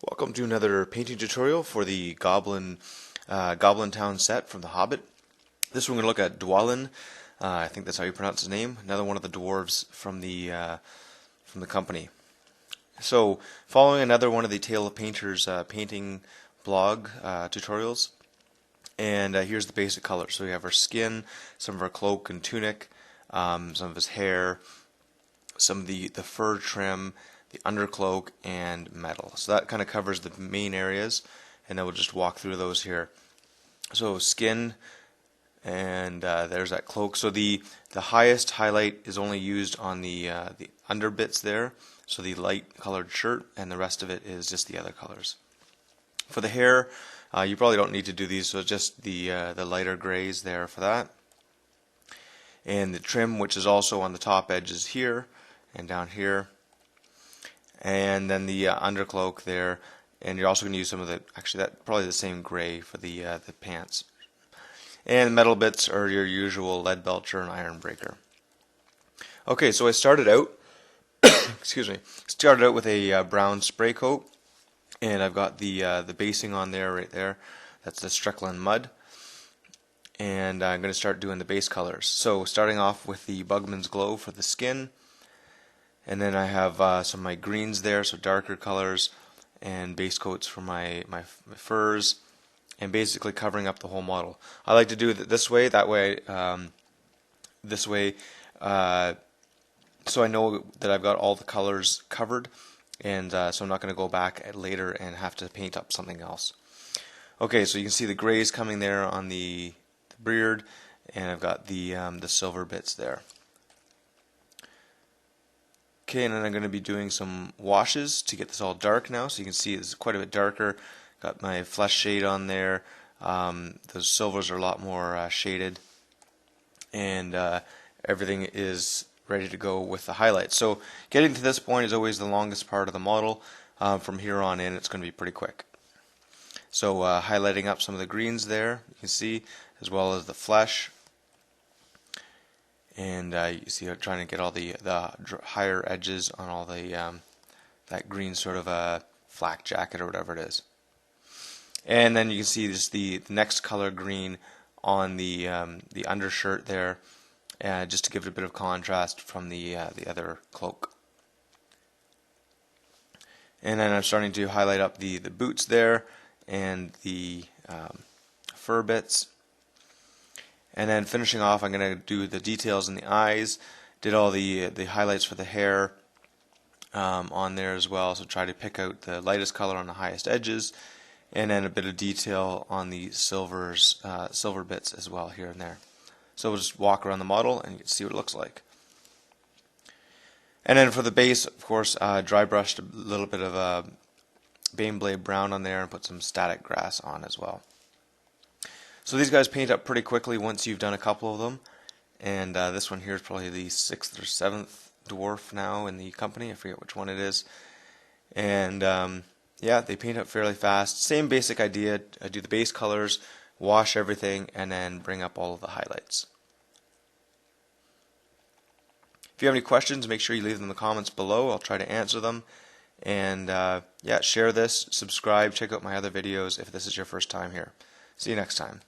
Welcome to another painting tutorial for the Goblin Town set from the Hobbit. This one we're going to look at Dwalin. I think that's how you pronounce his name. Another one of the dwarves from the company. So, following another one of the Tale of Painters painting blog tutorials, and here's the basic colors. So we have our skin, some of our cloak and tunic, some of his hair, some of the fur trim, the undercloak, and metal. So that kind of covers the main areas, and then we'll just walk through those here. So skin, and there's that cloak. So the highest highlight is only used on the under bits there, so the light colored shirt, and the rest of it is just the other colors. For the hair, you probably don't need to do these, so just the lighter grays there for that. And the trim, which is also on the top edges here and down here. And then the undercloak there, and you're also going to use some of that's probably the same gray for the pants. And the metal bits are your usual lead belcher and iron breaker. Okay, so I started out, started out with a brown spray coat, and I've got the basing on there right there. That's the Strickland mud, and I'm going to start doing the base colors. So starting off with the Bugman's Glow for the skin. And then I have some of my greens there, so darker colors, and base coats for my furs, and basically covering up the whole model. I like to do it this way, so I know that I've got all the colors covered, and so I'm not going to go back later and have to paint up something else. Okay, so you can see the grays coming there on the beard, and I've got the silver bits there. Okay, and then I'm going to be doing some washes to get this all dark now, so you can see it's quite a bit darker. Got my flesh shade on there. Those silvers are a lot more shaded, and everything is ready to go with the highlights. So getting to this point is always the longest part of the model. From here on in, it's going to be pretty quick. So highlighting up some of the greens there, you can see, as well as the flesh. And you see I'm trying to get all the higher edges on all the that green sort of flak jacket or whatever it is. And then you can see just the next color green on the undershirt there, just to give it a bit of contrast from the other cloak. And then I'm starting to highlight up the boots there and the fur bits. And then finishing off, I'm going to do the details in the eyes. Did all the highlights for the hair on there as well. So try to pick out the lightest color on the highest edges, and then a bit of detail on the silver bits as well here and there. So we'll just walk around the model and you can see what it looks like. And then for the base, of course, dry brushed a little bit of Baneblade brown on there and put some static grass on as well. So these guys paint up pretty quickly once you've done a couple of them, and this one here is probably the 6th or 7th dwarf now in the company. I forget which one it is. And yeah, they paint up fairly fast. Same basic idea. I do the base colors, wash everything, and then bring up all of the highlights. If you have any questions, make sure you leave them in the comments below. I'll try to answer them. And yeah, share this, subscribe, check out my other videos if this is your first time here. See you next time.